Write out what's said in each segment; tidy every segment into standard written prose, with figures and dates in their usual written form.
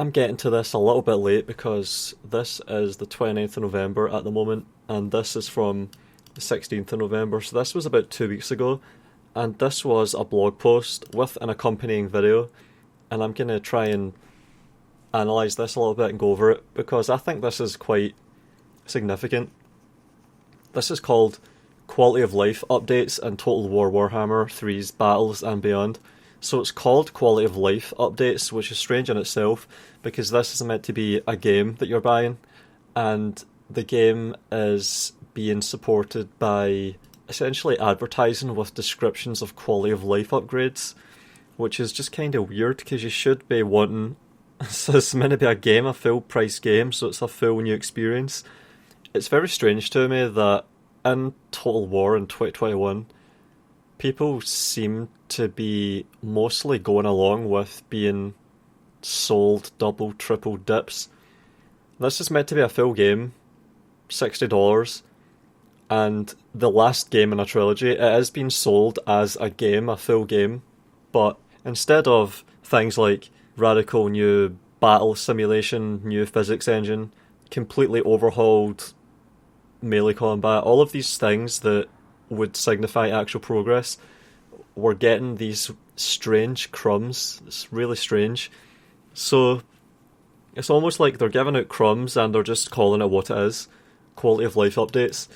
I'm getting to this a little bit late because this is the 29th of November at the moment, and this is from the 16th of November, so this was about 2 weeks ago, and this was a blog post with an accompanying video, and I'm going to try and analyse this a little bit and go over it, because I think this is quite significant. This is called Quality of Life Updates and Total War Warhammer 3's Battles and Beyond. So it's called Quality of Life Updates, which is strange in itself, because this is meant to be a game that you're buying, and the game is being supported by essentially advertising with descriptions of quality of life upgrades, which is just kind of weird, because you should be wanting... So it's meant to be a game, a full price game, so it's a full new experience. It's very strange to me that in Total War in 2021, people seem to be mostly going along with being sold double, triple dips. This is meant to be a full game, $60, and the last game in a trilogy, it is being sold as a game, a full game, but instead of things like radical new battle simulation, new physics engine, completely overhauled melee combat, all of these things that would signify actual progress, we're getting these strange crumbs. It's really strange. So it's almost like they're giving out crumbs and they're just calling it what it is. Quality of life updates.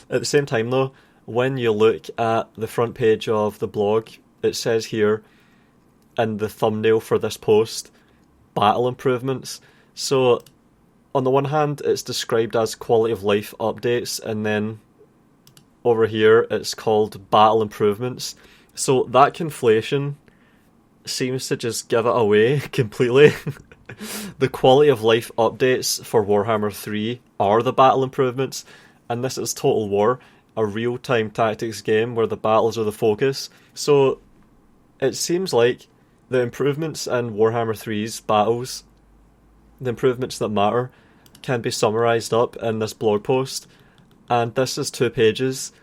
At the same time though, when you look at the front page of the blog, it says here in the thumbnail for this post, battle improvements. So on the one hand, it's described as quality of life updates, and then over here it's called battle improvements. So that conflation seems to just give it away completely. The quality of life updates for Warhammer 3 are the battle improvements, and this is Total War, a real-time tactics game where the battles are the focus. So it seems like the improvements in Warhammer 3's battles, the improvements that matter, can be summarised up in this blog post, and this is 2 pages.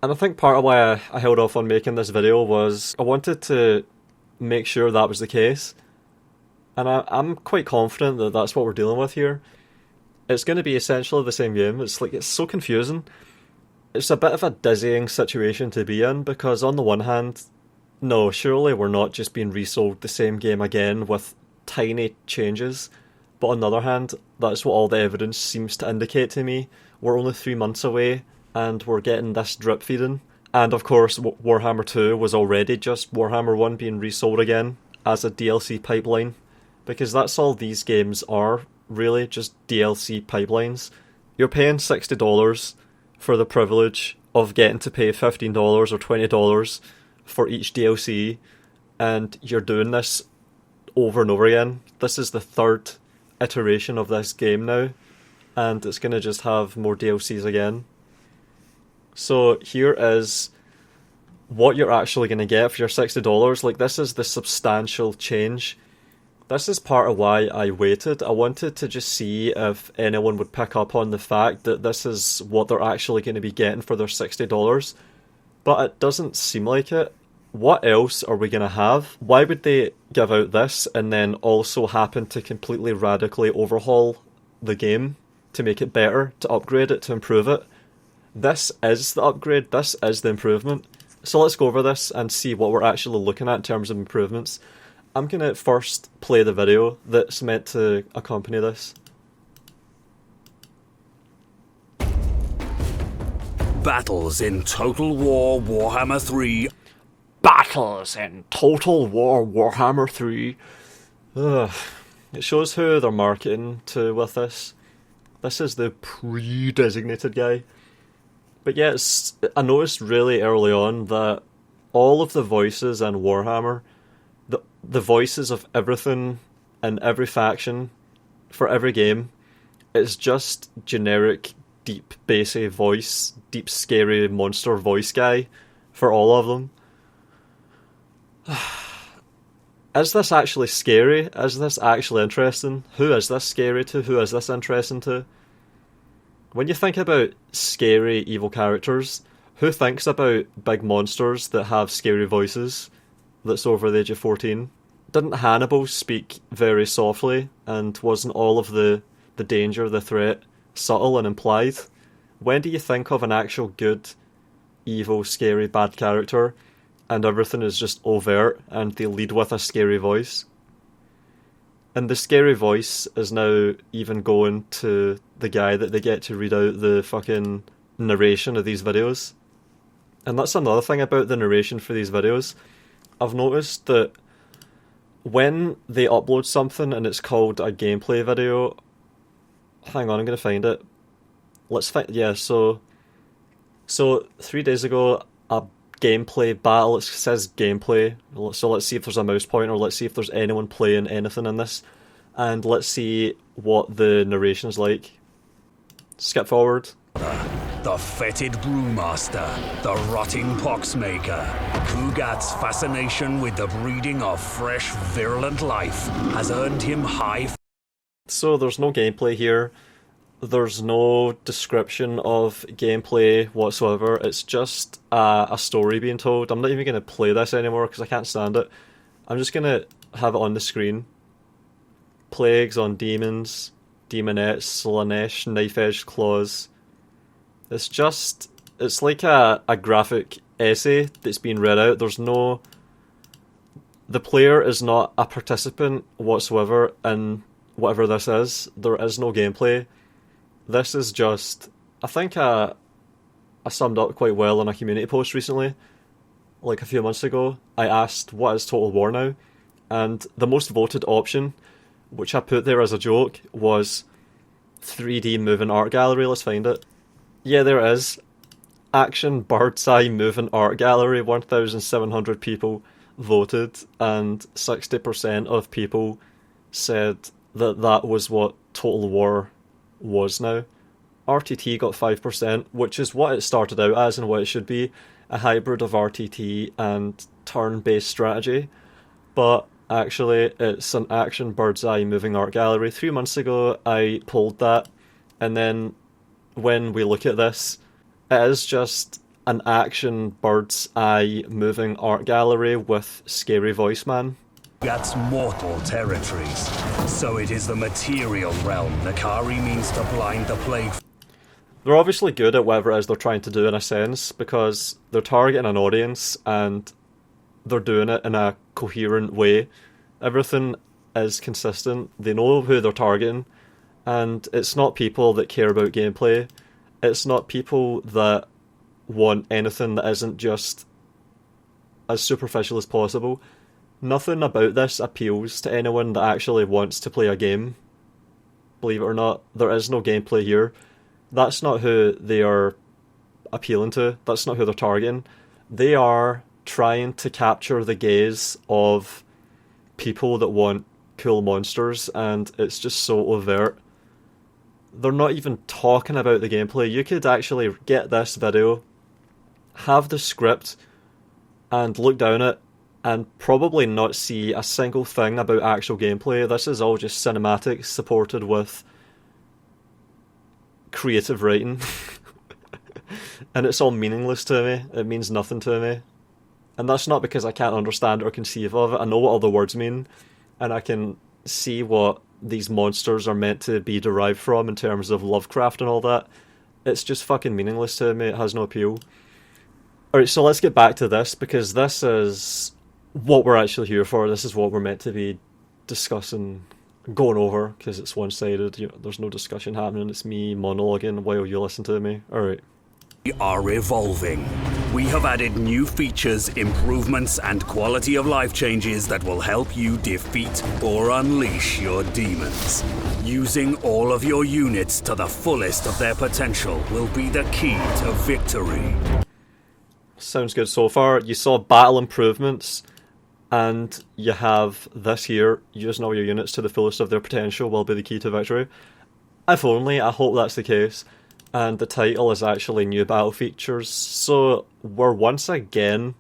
And I think part of why I held off on making this video was I wanted to make sure that was the case, and I'm quite confident that that's what we're dealing with here. It's going to be essentially the same game. It's so confusing. It's a bit of a dizzying situation to be in, because on the one hand, no, surely we're not just being resold the same game again with tiny changes, but on the other hand, that's what all the evidence seems to indicate to me. We're only 3 months away, and we're getting this drip feeding. And of course, Warhammer 2 was already just Warhammer 1 being resold again as a DLC pipeline, because that's all these games are, really, just DLC pipelines. You're paying $60 for the privilege of getting to pay $15 or $20 for each DLC, and you're doing this over and over again. This is the 3rd iteration of this game now, and it's going to just have more DLCs again. So here is what you're actually going to get for your $60. Like, this is the substantial change. This is part of why I waited. I wanted to just see if anyone would pick up on the fact that this is what they're actually going to be getting for their $60. But it doesn't seem like it. What else are we going to have? Why would they give out this and then also happen to completely radically overhaul the game to make it better, to upgrade it, to improve it? This is the upgrade, this is the improvement. So let's go over this and see what we're actually looking at in terms of improvements. I'm going to first play the video that's meant to accompany this. Battles in Total War Warhammer 3. Battles in Total War Warhammer 3. Ugh. It shows who they're marketing to with this. This is the pre-designated guy. But yeah, I noticed really early on that all of the voices in Warhammer, the voices of everything in every faction, for every game, it's just generic, deep, bassy voice, deep, scary monster voice guy for all of them. Is this actually scary? Is this actually interesting? Who is this scary to? Who is this interesting to? When you think about scary evil characters, who thinks about big monsters that have scary voices? that's over the age of 14. Didn't Hannibal speak very softly, and wasn't all of the danger, the threat, subtle and implied? When do you think of an actual good, evil, scary, bad character, and everything is just overt, and they lead with a scary voice? And the scary voice is now even going to the guy that they get to read out the fucking narration of these videos. And that's another thing about the narration for these videos. I've noticed that when they upload something and it's called a gameplay video... Hang on, I'm going to find it. Let's find... Yeah, so 3 days ago, a gameplay battle, it says gameplay, so let's see if there's a mouse pointer, let's see if there's anyone playing anything in this, and let's see what the narration's like. Skip forward. The fetid brewmaster, the rotting poxmaker, Kugat's fascination with the breeding of fresh, virulent life has earned him high... So there's no gameplay here. There's no description of gameplay whatsoever. It's just a story being told. I'm not even going to play this anymore because I can't stand it. I'm just going to have it on the screen. Plagues on demons, demonettes, Slanesh, knife-edged claws. It's like a graphic essay that's being read out. There's no... The player is not a participant whatsoever in whatever this is. There is no gameplay. This is just... I think I summed up quite well on a community post recently. Like a few months ago. I asked, what is Total War now? And the most voted option, which I put there as a joke, was 3D moving art gallery. Let's find it. Yeah, there it is. Action bird's eye moving art gallery. 1,700 people voted, and 60% of people said that that was what Total War was now. RTT got 5%, which is what it started out as and what it should be, a hybrid of RTT and turn-based strategy. But actually, it's an action bird's eye moving art gallery. 3 months ago, I polled that, and then when we look at this, it is just an action bird's eye moving art gallery with scary voice man. That's mortal territories. So it is the material realm Nakari means to blind the plague. They're obviously good at whatever it is they're trying to do in a sense, because they're targeting an audience and they're doing it in a coherent way. Everything is consistent. They know who they're targeting, and it's not people that care about gameplay. It's not people that want anything that isn't just as superficial as possible. Nothing about this appeals to anyone that actually wants to play a game. Believe it or not, there is no gameplay here. That's not who they are appealing to. That's not who they're targeting. They are trying to capture the gaze of people that want cool monsters, and it's just so overt. They're not even talking about the gameplay. You could actually get this video, have the script, and look down it, and probably not see a single thing about actual gameplay. This is all just cinematics supported with creative writing. And it's all meaningless to me. It means nothing to me. And that's not because I can't understand or conceive of it. I know what all the words mean, and I can see what these monsters are meant to be derived from in terms of Lovecraft and all that. It's just fucking meaningless to me. It has no appeal. Alright, so let's get back to this, because this is what we're actually here for. This is what we're meant to be discussing, going over, because it's one-sided. You know, there's no discussion happening. It's me monologuing while you listen to me. Alright. We are evolving. We have added new features, improvements, and quality of life changes that will help you defeat or unleash your demons. Using all of your units to the fullest of their potential will be the key to victory. Sounds good so far. You saw battle improvements, and you have this here, using all your units to the fullest of their potential will be the key to victory. If only, I hope that's the case. And the title is actually new battle features, so we're once again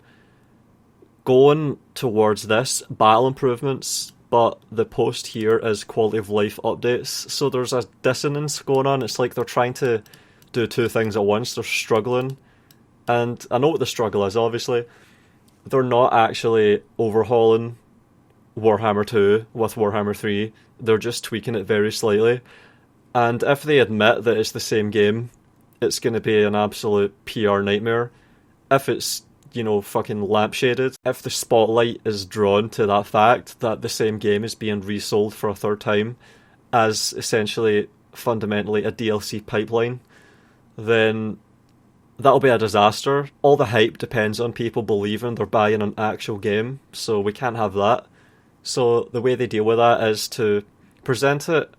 going towards this, battle improvements, but the post here is quality of life updates. So there's a dissonance going on. It's like they're trying to do two things at once. They're struggling, and I know what the struggle is, obviously. they're not actually overhauling Warhammer 2 with Warhammer 3. They're just tweaking it very slightly. And if they admit that it's the same game, it's going to be an absolute PR nightmare. If it's, fucking lampshaded, if the spotlight is drawn to that fact that the same game is being resold for a third time as essentially fundamentally a DLC pipeline, then that'll be a disaster. All the hype depends on people believing they're buying an actual game, so we can't have that. So the way they deal with that is to present it,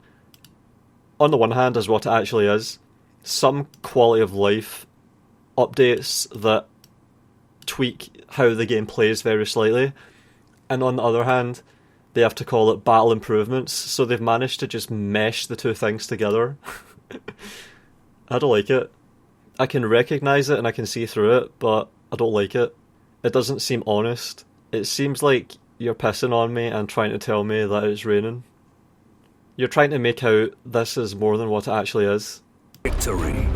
on the one hand, as what it actually is, some quality of life updates that tweak how the game plays very slightly, and on the other hand, they have to call it battle improvements, so they've managed to just mesh the two things together. I don't like it. I can recognise it and I can see through it, but I don't like it. It doesn't seem honest. It seems like you're pissing on me and trying to tell me that it's raining. You're trying to make out this is more than what it actually is. Victory.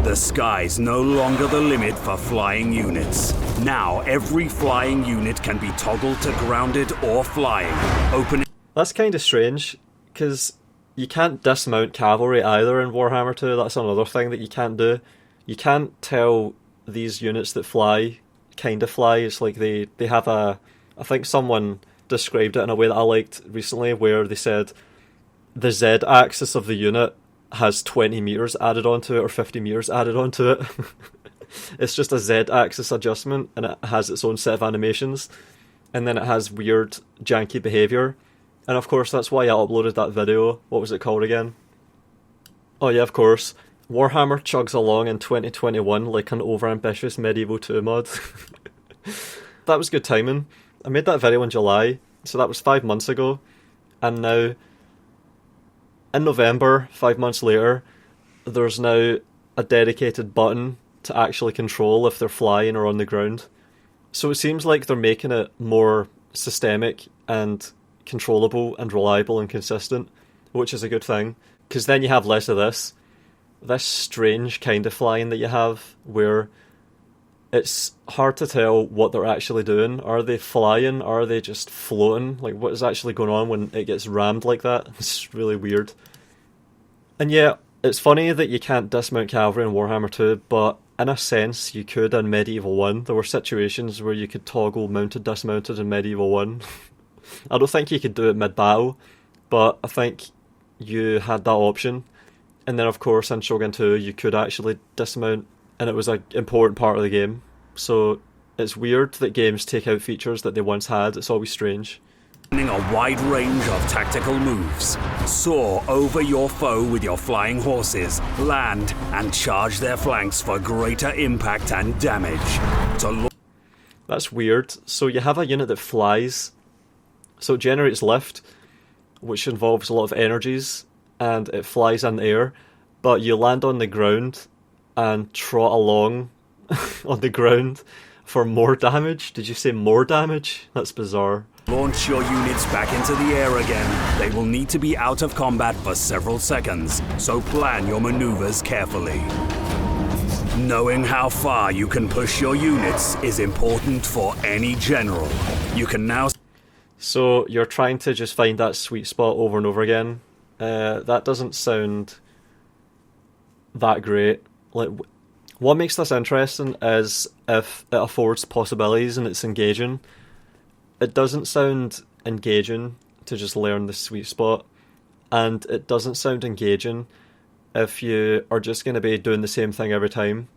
The sky's no longer the limit for flying units. Now every flying unit can be toggled to grounded or flying. Opening. That's kind of strange, because you can't dismount cavalry either in Warhammer 2. That's another thing that you can't do. You can't tell these units that fly, kind of fly. It's like they have a... I think someone described it in a way that I liked recently, where they said the Z-axis of the unit has 20 meters added onto it, or 50 meters added onto it. It's just a Z-axis adjustment, and it has its own set of animations, and then it has weird, janky behaviour. And of course, that's why I uploaded that video. What was it called again? Oh yeah, of course. Warhammer chugs along in 2021 like an overambitious Medieval 2 mod. That was good timing. I made that video in July, so that was 5 months ago, and now in November, 5 months later, there's now a dedicated button to actually control if they're flying or on the ground. So it seems like they're making it more systemic and controllable and reliable and consistent, which is a good thing, because then you have less of this strange kind of flying that you have, where it's hard to tell what they're actually doing. Are they flying? Are they just floating? Like, what is actually going on when it gets rammed like that? It's really weird. And yeah, it's funny that you can't dismount cavalry in Warhammer 2, but in a sense you could in Medieval 1. There were situations where you could toggle mounted dismounted in Medieval 1. I don't think you could do it mid-battle, but I think you had that option. And then of course in Shogun 2 you could actually dismount, and it was an important part of the game. So it's weird that games take out features that they once had. It's always strange. A wide range of tactical moves. Soar over your foe with your flying horses, land, and charge their flanks for greater impact and damage. That's weird. So you have a unit that flies, so it generates lift, which involves a lot of energies, and it flies in the air, but you land on the ground and trot along on the ground for more damage. Did you say more damage? That's bizarre. Launch your units back into the air again. They will need to be out of combat for several seconds, so plan your maneuvers carefully. Knowing how far you can push your units is important for any general. You can now... So you're trying to just find that sweet spot over and over again. That doesn't sound that great. Like, what makes this interesting is if it affords possibilities and it's engaging. It doesn't sound engaging to just learn the sweet spot, and it doesn't sound engaging if you are just going to be doing the same thing every time.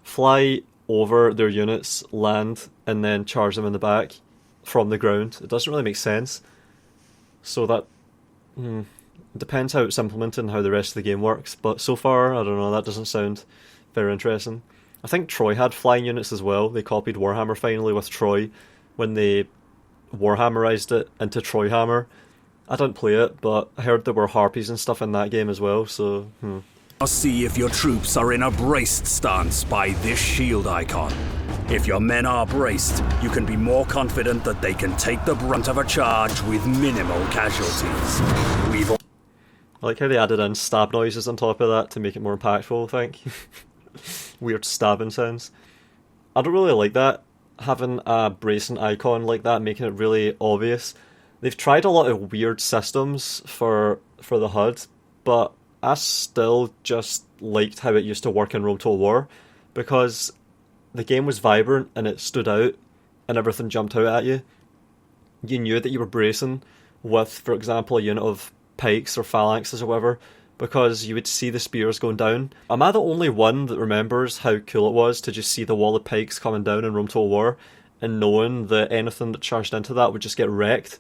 Fly over their units, land, and then charge them in the back from the ground. It doesn't really make sense. So that depends how it's implemented and how the rest of the game works. But so far, I don't know, that doesn't sound very interesting. I think Troy had flying units as well. They copied Warhammer finally with Troy when they Warhammerized it into Troyhammer. I didn't play it, but I heard there were harpies and stuff in that game as well, so... See if your troops are in a braced stance by this shield icon. If your men are braced, you can be more confident that they can take the brunt of a charge with minimal casualties. I like how they added in stab noises on top of that to make it more impactful, I think. Weird stabbing sounds. I don't really like that. having a bracing icon like that, making it really obvious. They've tried a lot of weird systems for the HUD, but I still just liked how it used to work in Rome Total War, because the game was vibrant and it stood out and everything jumped out at you. You knew that you were bracing with, for example, a unit of pikes or phalanxes or whatever, because you would see the spears going down. Am I the only one that remembers how cool it was to just see the wall of pikes coming down in Rome Total War and knowing that anything that charged into that would just get wrecked?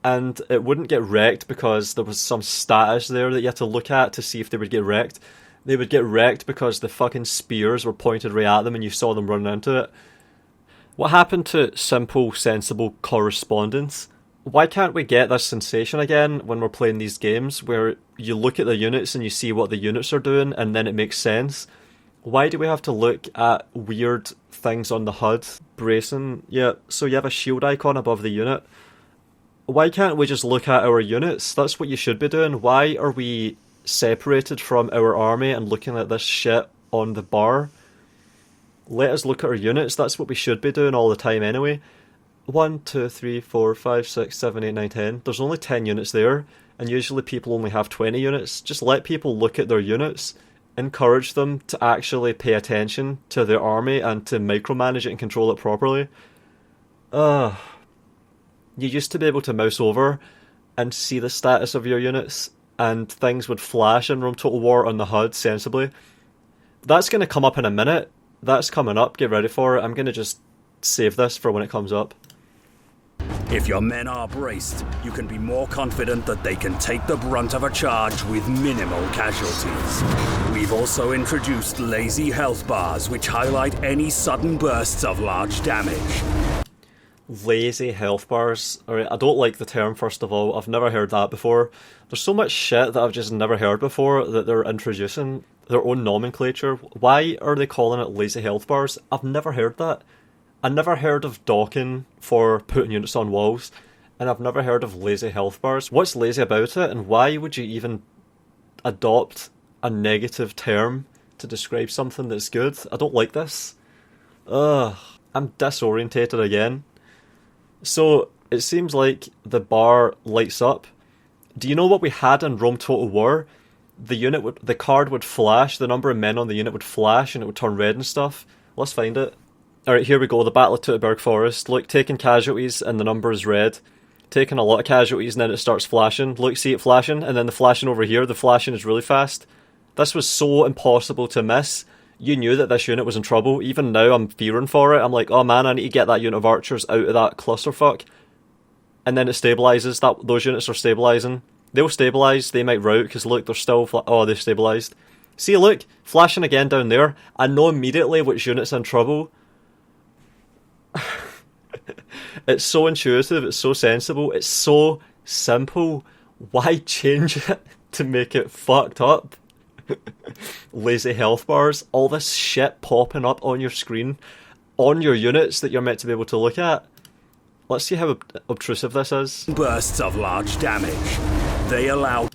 And it wouldn't get wrecked because there was some status there that you had to look at to see if they would get wrecked. They would get wrecked because the fucking spears were pointed right at them and you saw them running into it. What happened to simple, sensible correspondence? Why can't we get this sensation again when we're playing these games where you look at the units and you see what the units are doing and then it makes sense? Why do we have to look at weird things on the HUD? Bracing, yeah, so you have a shield icon above the unit. Why can't we just look at our units? That's what you should be doing. Why are we separated from our army and looking at this shit on the bar? Let us look at our units. That's what we should be doing all the time anyway. 1, 2, 3, 4, 5, 6, 7, 8, 9, 10. There's only 10 units there, and usually people only have 20 units. Just let people look at their units. Encourage them to actually pay attention to their army and to micromanage it and control it properly. You used to be able to mouse over and see the status of your units, and things would flash in Rome Total War on the HUD sensibly. That's going to come up in a minute. That's coming up. Get ready for it. I'm going to just save this for when it comes up. If your men are braced, you can be more confident that they can take the brunt of a charge with minimal casualties. We've also introduced lazy health bars, which highlight any sudden bursts of large damage. Lazy health bars. Alright, I don't like the term, first of all. I've never heard that before. There's so much shit that I've just never heard before that they're introducing their own nomenclature. Why are they calling it lazy health bars? I've never heard that. I never heard of docking for putting units on walls, and I've never heard of lazy health bars. What's lazy about it, and why would you even adopt a negative term to describe something that's good? I don't like this. I'm disorientated again. So, it seems like the bar lights up. Do you know what we had in Rome Total War? The card would flash, the number of men on the unit would flash, and it would turn red and stuff. Let's find it. Alright, here we go, the Battle of Teutoburg Forest. Look, taking casualties, and the number is red. Taking a lot of casualties, and then it starts flashing. Look, see it flashing, and then the flashing over here, the flashing is really fast. This was so impossible to miss. You knew that this unit was in trouble. Even now, I'm fearing for it. I'm like, oh man, I need to get that unit of archers out of that clusterfuck. And then it stabilises. Those units are stabilising. They'll stabilise. They might rout, because look, they're still... oh, they've stabilised. See, look, flashing again down there. I know immediately which unit's in trouble. It's so intuitive. It's so sensible. It's so simple. Why change it to make it fucked up? Lazy health bars, all this shit popping up on your screen, on your units that you're meant to be able to look at. Let's see how obtrusive this is. Bursts of large damage. They allow...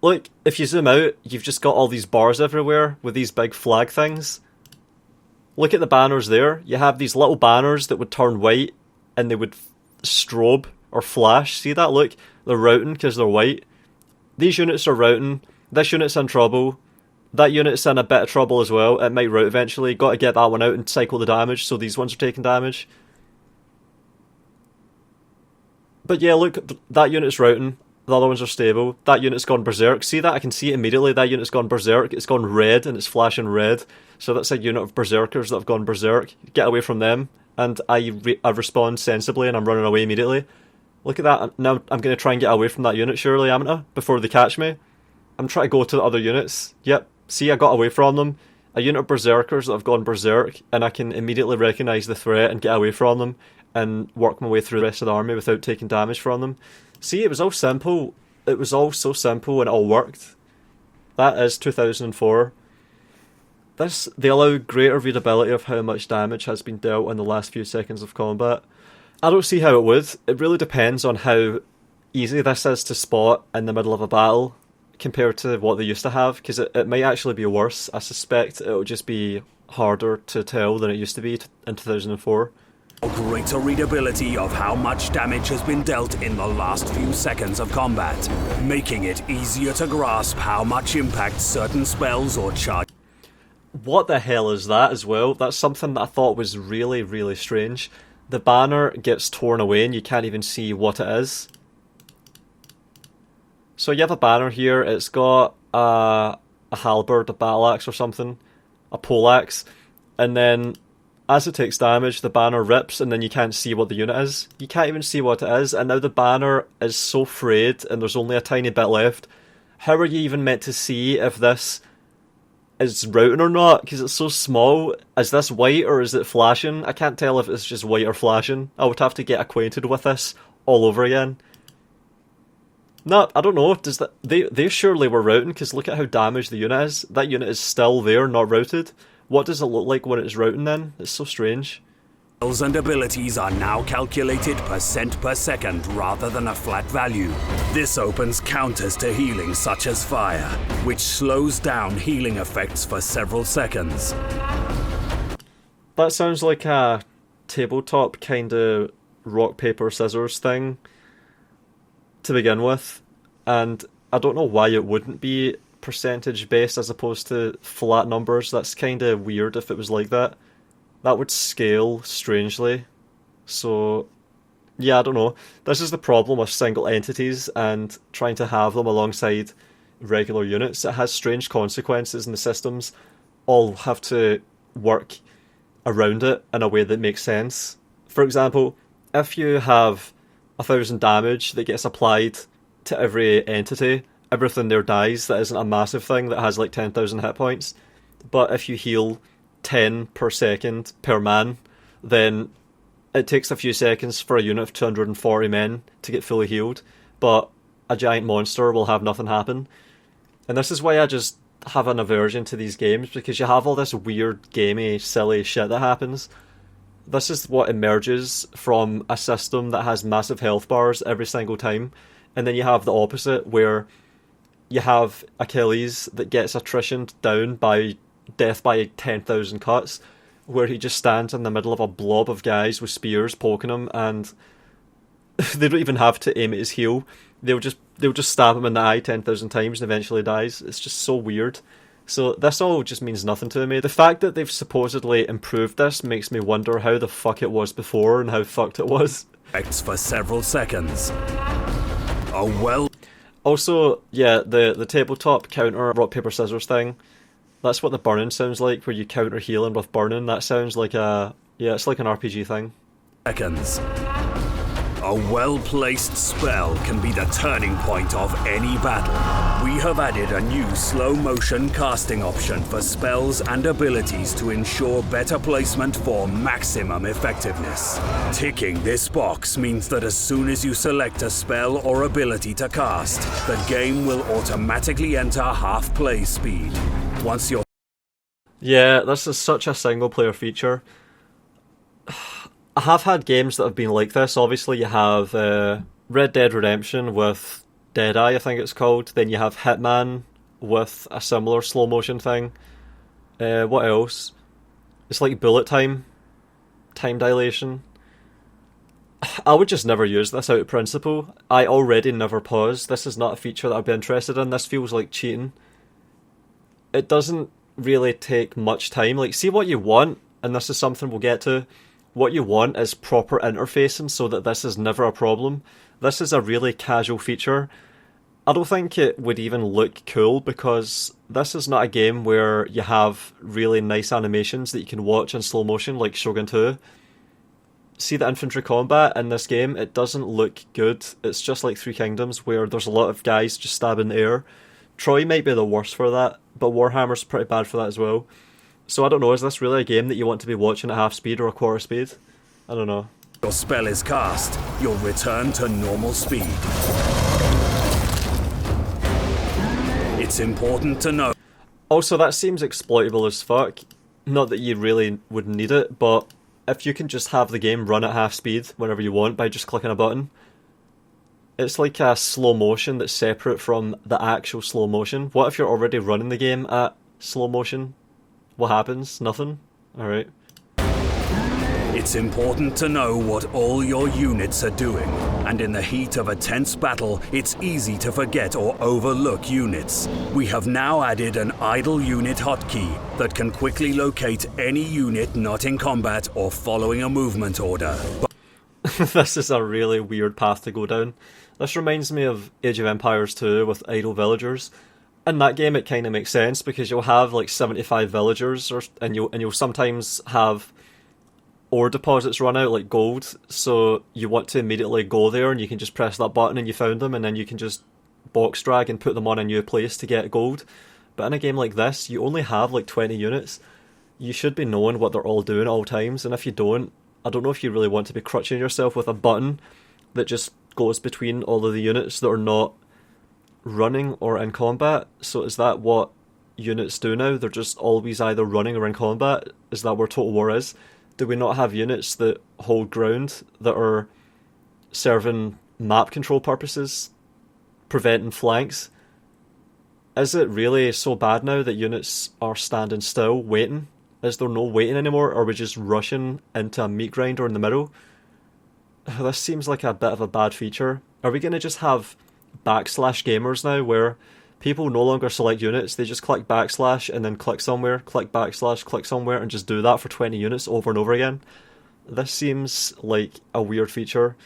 Look, if you zoom out, you've just got all these bars everywhere with these big flag things. Look at the banners there. You have these little banners that would turn white and they would strobe or flash. See that? Look, they're routing because they're white. These units are routing. This unit's in trouble. That unit's in a bit of trouble as well. It might rout eventually. Got to get that one out and cycle the damage so these ones are taking damage. But yeah, look, that unit's routing. The other ones are stable. That unit's gone berserk. See that? I can see it immediately. That unit's gone berserk. It's gone red and it's flashing red. So that's a unit of berserkers that have gone berserk. Get away from them. And I respond sensibly and I'm running away immediately. Look at that. Now I'm going to try and get away from that unit, surely, haven't I? Before they catch me. I'm trying to go to the other units. Yep. See, I got away from them. A unit of berserkers that have gone berserk, and I can immediately recognise the threat and get away from them and work my way through the rest of the army without taking damage from them. See, it was all simple. It was all so simple and it all worked. That is 2004. They allow greater readability of how much damage has been dealt in the last few seconds of combat. I don't see how it would. It really depends on how easy this is to spot in the middle of a battle compared to what they used to have, because it might actually be worse. I suspect it'll just be harder to tell than it used to be in 2004. Greater readability of how much damage has been dealt in the last few seconds of combat, making it easier to grasp how much impact certain spells or charge. What the hell is that as well? That's something that I thought was really, really strange. The banner gets torn away and you can't even see what it is. So you have a banner here, it's got a halberd, a battle axe or something, a poleaxe, and then as it takes damage, the banner rips and then you can't see what the unit is. You can't even see what it is, and now the banner is so frayed and there's only a tiny bit left. How are you even meant to see if this is routing or not? Because it's so small. Is this white or is it flashing? I can't tell if it's just white or flashing. I would have to get acquainted with this all over again. No, I don't know. Does that they surely were routing, because look at how damaged the unit is. That unit is still there, not routed. What does it look like when it's routing then? It's so strange. Spells and abilities are now calculated percent per second rather than a flat value. This opens counters to healing such as fire, which slows down healing effects for several seconds. That sounds like a tabletop kind of rock, paper, scissors thing to begin with, and I don't know why it wouldn't be percentage based as opposed to flat numbers. That's kind of weird if it was like that. That would scale strangely. So yeah, I don't know. This is the problem with single entities and trying to have them alongside regular units. It has strange consequences, and the systems all have to work around it in a way that makes sense. For example, if you have 1,000 damage that gets applied to every entity, everything there dies. That isn't a massive thing that has like 10,000 hit points. But if you heal 10 per second per man, then it takes a few seconds for a unit of 240 men to get fully healed, but a giant monster will have nothing happen. And this is why I just have an aversion to these games, because you have all this weird, gamey, silly shit that happens. This is what emerges from a system that has massive health bars every single time, and then you have the opposite, where you have Achilles that gets attritioned down by death by 10,000 cuts, where he just stands in the middle of a blob of guys with spears poking him, and they don't even have to aim at his heel. They'll just stab him in the eye 10,000 times and eventually dies. It's just so weird. So this all just means nothing to me. The fact that they've supposedly improved this makes me wonder how the fuck it was before and how fucked it was. For several seconds. Oh well. Also, yeah, the tabletop counter rock paper scissors thing. That's what the burning sounds like, where you counter healing with burning. That sounds like it's like an RPG thing. Seconds. A well-placed spell can be the turning point of any battle. We have added a new slow-motion casting option for spells and abilities to ensure better placement for maximum effectiveness. Ticking this box means that as soon as you select a spell or ability to cast, the game will automatically enter half play speed. Once you're... Yeah, this is such a single-player feature. I have had games that have been like this. Obviously, you have Red Dead Redemption with Deadeye, I think it's called. Then you have Hitman with a similar slow motion thing. What else? It's like bullet time dilation. I would just never use this out of principle. I already never pause. This is not a feature that I'd be interested in. This feels like cheating. It doesn't really take much time. Like, see what you want, and this is something we'll get to. What you want is proper interfacing so that this is never a problem. This is a really casual feature. I don't think it would even look cool, because this is not a game where you have really nice animations that you can watch in slow motion like Shogun 2. See the infantry combat in this game, it doesn't look good. It's just like Three Kingdoms, where there's a lot of guys just stabbing the air. Troy might be the worst for that, but Warhammer's pretty bad for that as well. So I don't know, is this really a game that you want to be watching at half speed or a quarter speed? I don't know. Your spell is cast, you'll return to normal speed. It's important to know. Also, that seems exploitable as fuck. Not that you really would need it, but if you can just have the game run at half speed whenever you want by just clicking a button, it's like a slow motion that's separate from the actual slow motion. What if you're already running the game at slow motion? What happens? Nothing? Alright. It's important to know what all your units are doing, and in the heat of a tense battle, it's easy to forget or overlook units. We have now added an idle unit hotkey that can quickly locate any unit not in combat or following a movement order. This is a really weird path to go down. This reminds me of Age of Empires 2 with idle villagers. In that game it kind of makes sense because you'll have like 75 villagers and you'll sometimes have ore deposits run out, like gold, so you want to immediately go there and you can just press that button and you found them and then you can just box drag and put them on a new place to get gold. But in a game like this, you only have like 20 units. You should be knowing what they're all doing at all times, and if you don't, I don't know if you really want to be crutching yourself with a button that just goes between all of the units that are not running or in combat. So is that what units do now? They're just always either running or in combat? Is that where Total War is? Do we not have units that hold ground, that are serving map control purposes, preventing flanks? Is it really so bad now that units are standing still, waiting? Is there no waiting anymore, or are we just rushing into a meat grinder in the middle? This seems like a bit of a bad feature. Are we going to just have backslash gamers now, where people no longer select units, they just click backslash and then click somewhere, click backslash, click somewhere, and just do that for 20 units over and over again? This seems like a weird feature.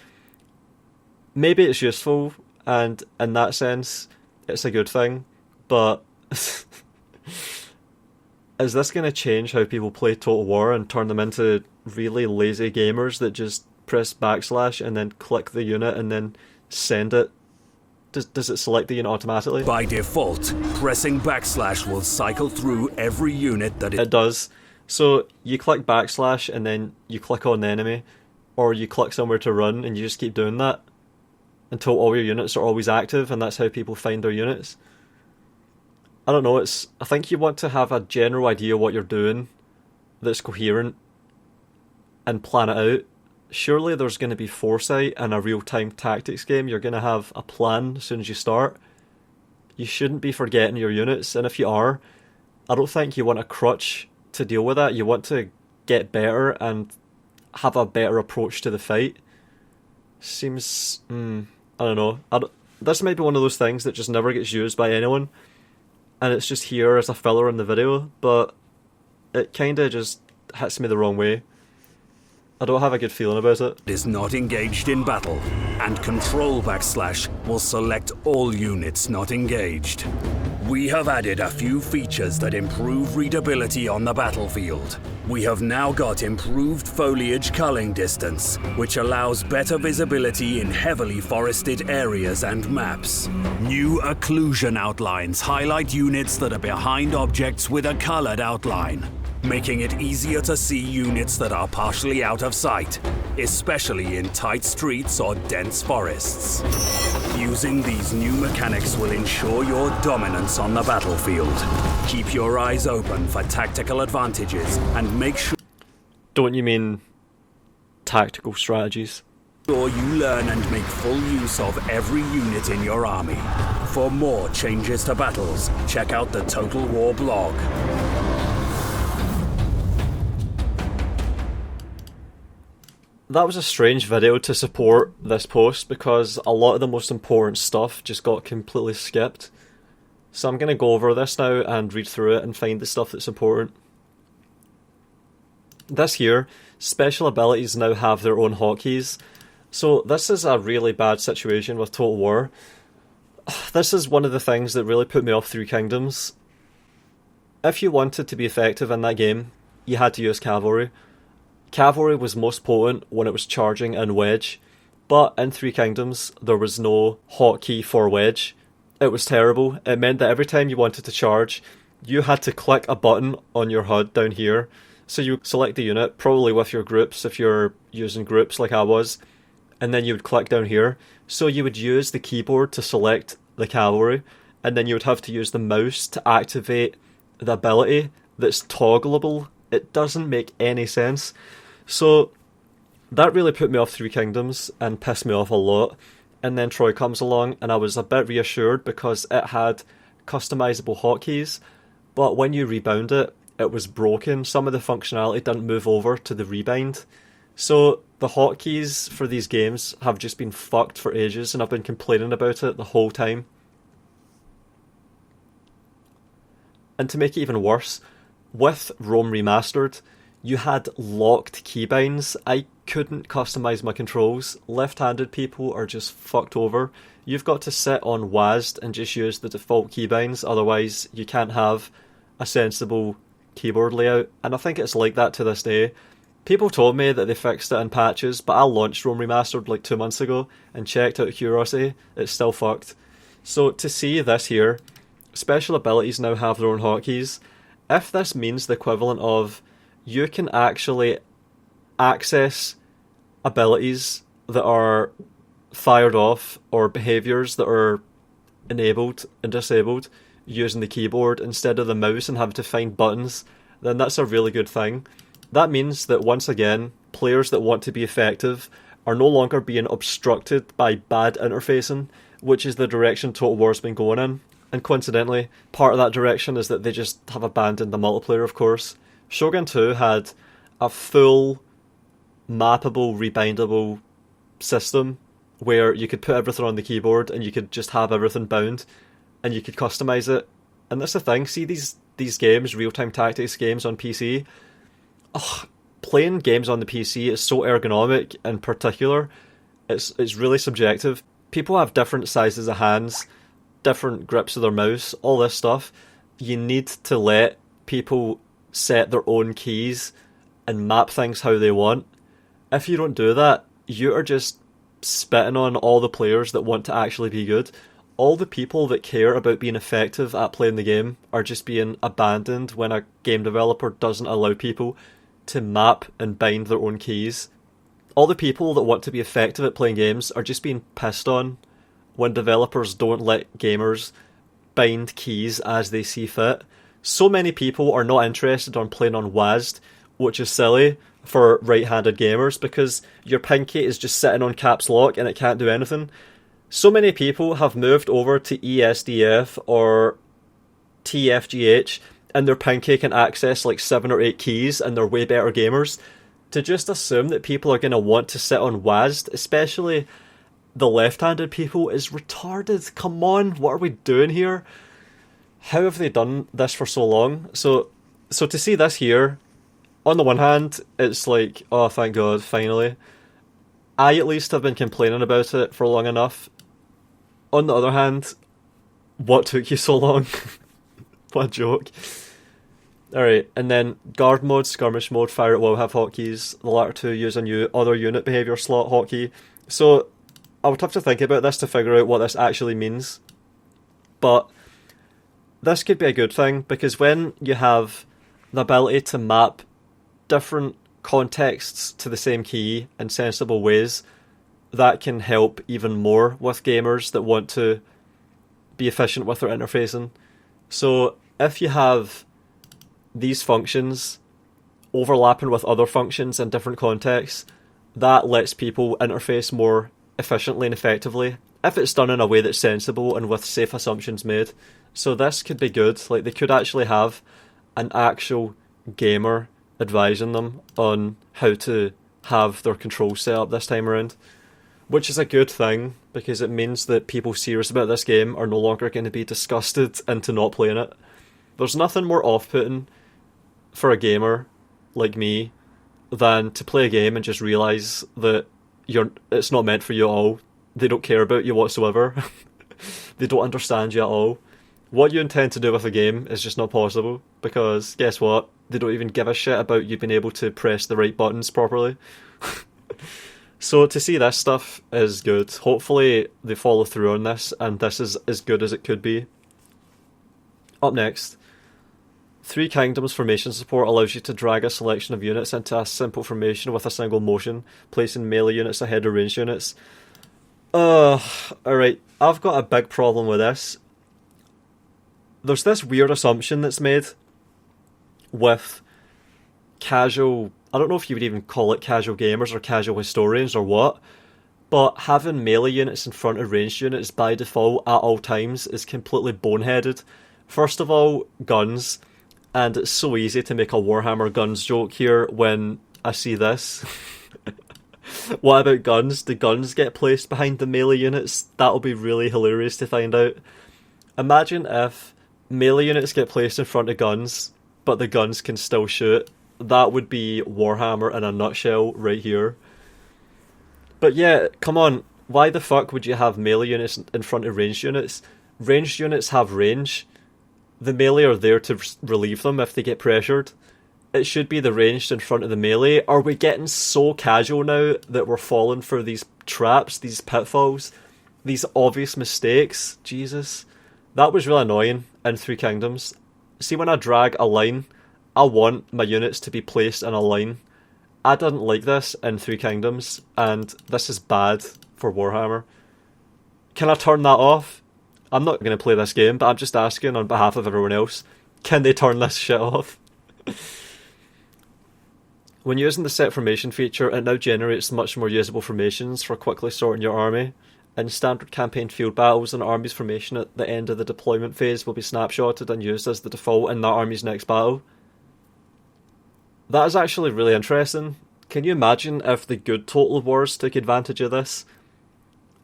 Maybe it's useful, and in that sense, it's a good thing, but is this going to change how people play Total War and turn them into really lazy gamers that just press backslash and then click the unit and then send it? Does it select the unit automatically? By default, pressing backslash will cycle through every unit that it does. So you click backslash and then you click on the enemy, or you click somewhere to run, and you just keep doing that until all your units are always active, and that's how people find their units. I don't know, I think you want to have a general idea what you're doing that's coherent and plan it out. Surely there's going to be foresight in a real-time tactics game. You're going to have a plan as soon as you start. You shouldn't be forgetting your units, and if you are, I don't think you want a crutch to deal with that. You want to get better and have a better approach to the fight. Seems, I don't know. This might be one of those things that just never gets used by anyone, and it's just here as a filler in the video, but it kind of just hits me the wrong way. I don't have a good feeling about it. Is not engaged in battle, and control backslash will select all units not engaged. We have added a few features that improve readability on the battlefield. We have now got improved foliage culling distance, which allows better visibility in heavily forested areas and maps. New occlusion outlines highlight units that are behind objects with a colored outline, making it easier to see units that are partially out of sight, especially in tight streets or dense forests. Using these new mechanics will ensure your dominance on the battlefield. Keep your eyes open for tactical advantages and make sure... Don't you mean tactical strategies? ...you learn and make full use of every unit in your army. For more changes to battles, check out the Total War blog. That was a strange video to support this post because a lot of the most important stuff just got completely skipped. So I'm going to go over this now and read through it and find the stuff that's important. This here, special abilities now have their own hotkeys. So this is a really bad situation with Total War. This is one of the things that really put me off Three Kingdoms. If you wanted to be effective in that game, you had to use cavalry. Cavalry was most potent when it was charging in wedge, but in Three Kingdoms there was no hotkey for wedge. It was terrible. It meant that every time you wanted to charge, you had to click a button on your HUD down here. So you select the unit, probably with your groups if you're using groups like I was, and then you would click down here. So you would use the keyboard to select the cavalry, and then you would have to use the mouse to activate the ability that's toggleable. It doesn't make any sense. So that really put me off Three Kingdoms and pissed me off a lot. And then Troy comes along and I was a bit reassured because it had customizable hotkeys, but when you rebound it, it was broken. Some of the functionality didn't move over to the rebind. So the hotkeys for these games have just been fucked for ages, and I've been complaining about it the whole time. And to make it even worse, with Rome Remastered, you had locked keybinds. I couldn't customize my controls. Left-handed people are just fucked over. You've got to sit on WASD and just use the default keybinds, otherwise you can't have a sensible keyboard layout. And I think it's like that to this day. People told me that they fixed it in patches, but I launched Rome Remastered like 2 months ago and checked out of curiosity, it's still fucked. So to see this here, special abilities now have their own hotkeys. If this means the equivalent of you can actually access abilities that are fired off or behaviours that are enabled and disabled using the keyboard instead of the mouse and having to find buttons, then that's a really good thing. That means that once again, players that want to be effective are no longer being obstructed by bad interfacing, which is the direction Total War's been going in. And coincidentally, part of that direction is that they just have abandoned the multiplayer, of course. Shogun 2 had a full mappable, rebindable system where you could put everything on the keyboard and you could just have everything bound and you could customize it. And that's the thing, see these games, real-time tactics games on PC, playing games on the PC is so ergonomic in particular. It's really subjective. People have different sizes of hands, different grips of their mouse, all this stuff. You need to let people set their own keys and map things how they want. If you don't do that, you are just spitting on all the players that want to actually be good. All the people that care about being effective at playing the game are just being abandoned when a game developer doesn't allow people to map and bind their own keys. All the people that want to be effective at playing games are just being pissed on when developers don't let gamers bind keys as they see fit. So many people are not interested in playing on WASD, which is silly for right-handed gamers because your pinky is just sitting on caps lock and it can't do anything. So many people have moved over to ESDF or TFGH and their pinky can access like 7 or 8 keys and they're way better gamers. To just assume that people are going to want to sit on WASD, especially the left-handed people, is retarded. Come on, what are we doing here? How have they done this for so long? So to see this here, on the one hand, it's like, oh, thank God, finally. I at least have been complaining about it for long enough. On the other hand, what took you so long? What a joke. Alright, and then guard mode, skirmish mode, fire at will have hotkeys. The latter two use a new other unit behaviour slot hotkey. So I would have to think about this to figure out what this actually means. But this could be a good thing, because when you have the ability to map different contexts to the same key in sensible ways, that can help even more with gamers that want to be efficient with their interfacing. So if you have these functions overlapping with other functions in different contexts, that lets people interface more efficiently and effectively if it's done in a way that's sensible and with safe assumptions made. So this could be good. Like, they could actually have an actual gamer advising them on how to have their control set up this time around, which is a good thing because it means that people serious about this game are no longer going to be disgusted into not playing it. There's nothing more off-putting for a gamer like me than to play a game and just realise that it's not meant for you at all. They don't care about you whatsoever. They don't understand you at all. What you intend to do with a game is just not possible, because guess what? They don't even give a shit about you being able to press the right buttons properly. So to see this stuff is good. Hopefully they follow through on this, and this is as good as it could be. Up next, 3 Kingdoms formation support allows you to drag a selection of units into a simple formation with a single motion, placing melee units ahead of ranged units. Alright, I've got a big problem with this. There's this weird assumption that's made with casual, I don't know if you would even call it casual gamers or casual historians or what, but having melee units in front of ranged units by default at all times is completely boneheaded. First of all, guns, and it's so easy to make a Warhammer guns joke here when I see this. What about guns? Do guns get placed behind the melee units? That'll be really hilarious to find out. Imagine if melee units get placed in front of guns, but the guns can still shoot. That would be Warhammer in a nutshell right here. But yeah, come on. Why the fuck would you have melee units in front of ranged units? Ranged units have range. The melee are there to relieve them if they get pressured. It should be the ranged in front of the melee. Are we getting so casual now that we're falling for these traps, these pitfalls, these obvious mistakes? Jesus. That was really annoying in Three Kingdoms. See, when I drag a line, I want my units to be placed in a line. I didn't like this in Three Kingdoms, and this is bad for Warhammer. Can I turn that off? I'm not going to play this game, but I'm just asking on behalf of everyone else, can they turn this shit off? When using the set formation feature, it now generates much more usable formations for quickly sorting your army. In standard campaign field battles, an army's formation at the end of the deployment phase will be snapshotted and used as the default in that army's next battle. That is actually really interesting. Can you imagine if the good Total Wars took advantage of this?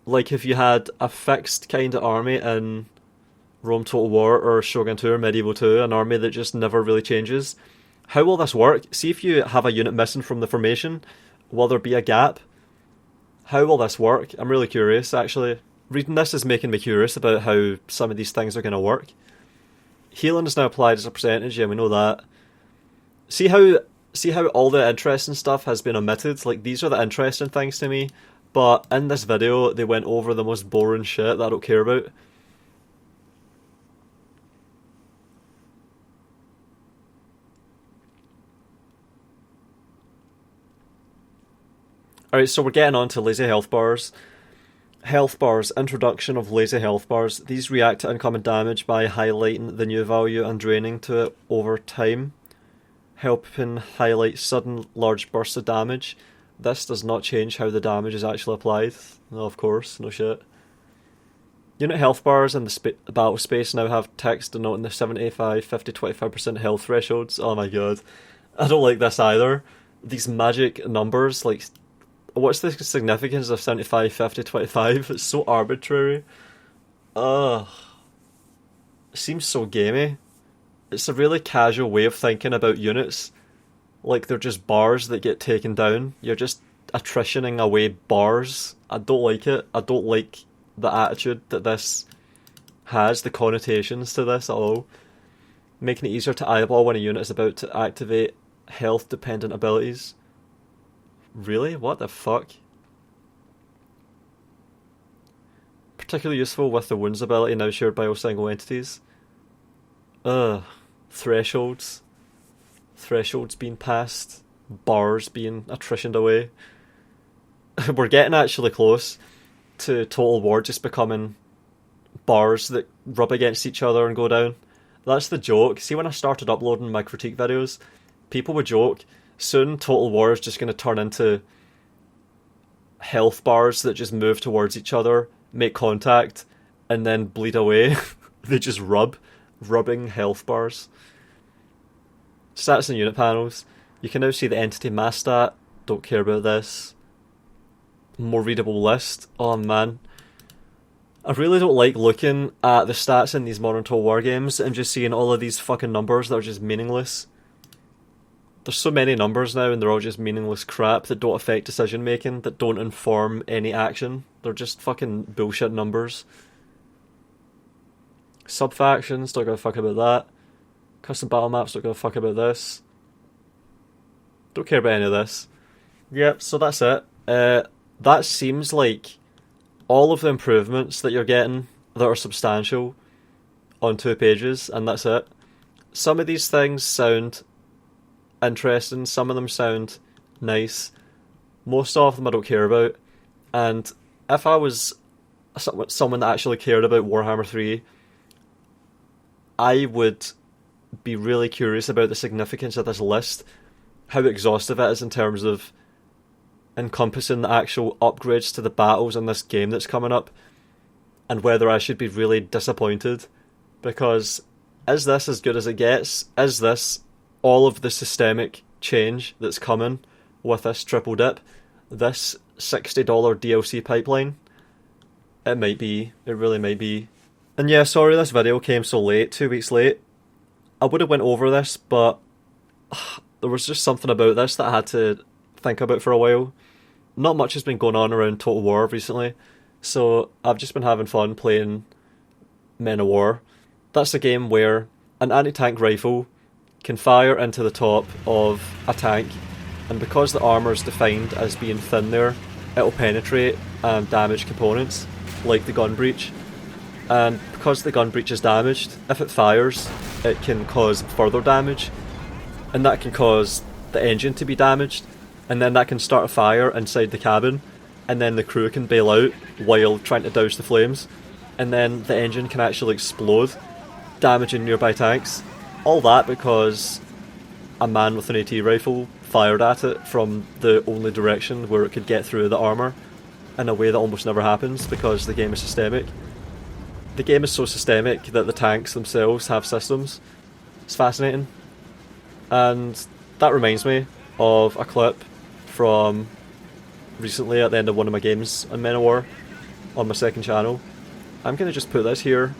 Like if you had a fixed kind of army in Rome Total War or Shogun 2 or Medieval 2, an army that just never really changes. How will this work? See, if you have a unit missing from the formation, will there be a gap? How will this work? I'm really curious, actually. Reading this is making me curious about how some of these things are going to work. Healing is now applied as a percentage, yeah, we know that. See how all the interesting stuff has been omitted? Like, these are the interesting things to me, but in this video, they went over the most boring shit that I don't care about. Alright, so we're getting on to lazy health bars. Health bars, introduction of lazy health bars. These react to incoming damage by highlighting the new value and draining to it over time, helping highlight sudden large bursts of damage. This does not change how the damage is actually applied. No, of course, no shit. Unit health bars in the battle space now have text denoting the 75, 50, 25% health thresholds. Oh my god. I don't like this either. These magic numbers, like, what's the significance of 75, 50, 25? It's so arbitrary. Ugh. It seems so gamey. It's a really casual way of thinking about units. Like they're just bars that get taken down. You're just attritioning away bars. I don't like it. I don't like the attitude that this has, the connotations to this at all. Making it easier to eyeball when a unit is about to activate health-dependent abilities. Really? What the fuck? Particularly useful with the wounds ability now shared by all single entities. Ugh. Thresholds. Thresholds being passed. Bars being attritioned away. We're getting actually close to Total War just becoming bars that rub against each other and go down. That's the joke. See, when I started uploading my critique videos, people would joke, soon Total War is just going to turn into health bars that just move towards each other, make contact, and then bleed away. They just rubbing health bars. Stats and unit panels. You can now see the entity mass stat. Don't care about this. More readable list. Oh man. I really don't like looking at the stats in these modern Total War games and just seeing all of these fucking numbers that are just meaningless. There's so many numbers now and they're all just meaningless crap that don't affect decision making, that don't inform any action. They're just fucking bullshit numbers. Sub-factions, don't give a fuck about that. Custom battle maps, don't give a fuck about this. Don't care about any of this. Yep, so that's it. That seems like all of the improvements that you're getting that are substantial on 2 pages, and that's it. Some of these things sound interesting, some of them sound nice. Most of them I don't care about. And if I was someone that actually cared about Warhammer 3, I would be really curious about the significance of this list, how exhaustive it is in terms of encompassing the actual upgrades to the battles in this game that's coming up, and whether I should be really disappointed, because is this as good as it gets? Is this all of the systemic change that's coming with this triple dip? this $60 DLC pipeline. It might be. It really might be. And yeah, sorry this video came so late, 2 weeks late. I would have went over this, but there was just something about this that I had to think about for a while. Not much has been going on around Total War recently, so I've just been having fun playing Men of War. That's a game where an anti-tank rifle can fire into the top of a tank, and because the armour is defined as being thin there, it'll penetrate and damage components, like the gun breech. And because the gun breech is damaged, if it fires, it can cause further damage, and that can cause the engine to be damaged, and then that can start a fire inside the cabin, and then the crew can bail out while trying to douse the flames, and then the engine can actually explode, damaging nearby tanks. All that because a man with an AT rifle fired at it from the only direction where it could get through the armour, in a way that almost never happens because the game is systemic. The game is so systemic that the tanks themselves have systems. It's fascinating. And that reminds me of a clip from recently at the end of one of my games on Men of War on my second channel. I'm going to just put this here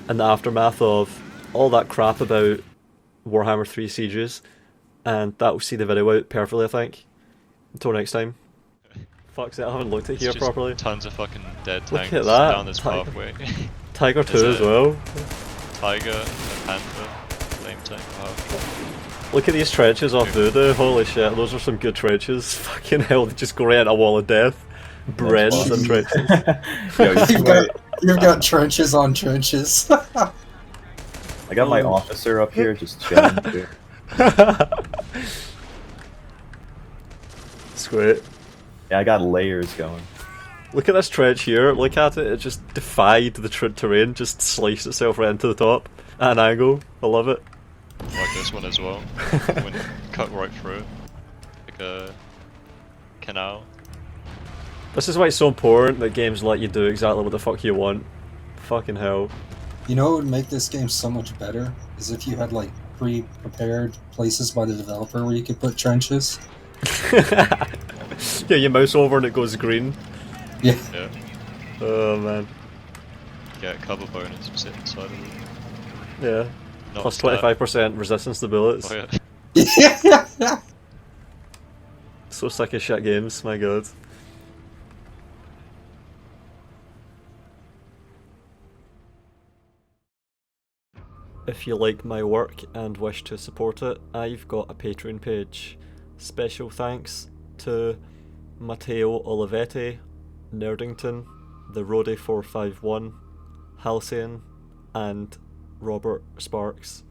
in the aftermath of all that crap about Warhammer 3 Sieges, and that will see the video out perfectly, I think. Until next time. Fuck's it, I haven't looked at here properly. Tons of fucking dead tanks Look at that. down this pathway. Tiger 2 as well. Tiger, a panther, flame tank. Wow. Look at these trenches off Voodoo, holy shit, those are some good trenches. Fucking hell, they just go right into a wall of death. Breads and trenches. You've got trenches on trenches. I got my officer up here just chilling too. It's great. Yeah, I got layers going. Look at this trench here, look at it, it just defied the terrain, just sliced itself right into the top at an angle. I love it. Like this one as well. When cut right through it. Like a canal. This is why it's so important that games let you do exactly what the fuck you want. Fucking hell. You know what would make this game so much better? Is if you had like pre-prepared places by the developer where you could put trenches. Yeah, you mouse over and it goes green. Yeah. Yeah. Oh man. Get cover bonus for sitting inside of it. Yeah. Not Plus that. 25% resistance to bullets. Oh yeah. Yeah. So sick of shit games, my god. If you like my work and wish to support it, I've got a Patreon page. Special thanks to Matteo Olivetti, Nerdington, the Rode451, Halcyon, and Robert Sparks.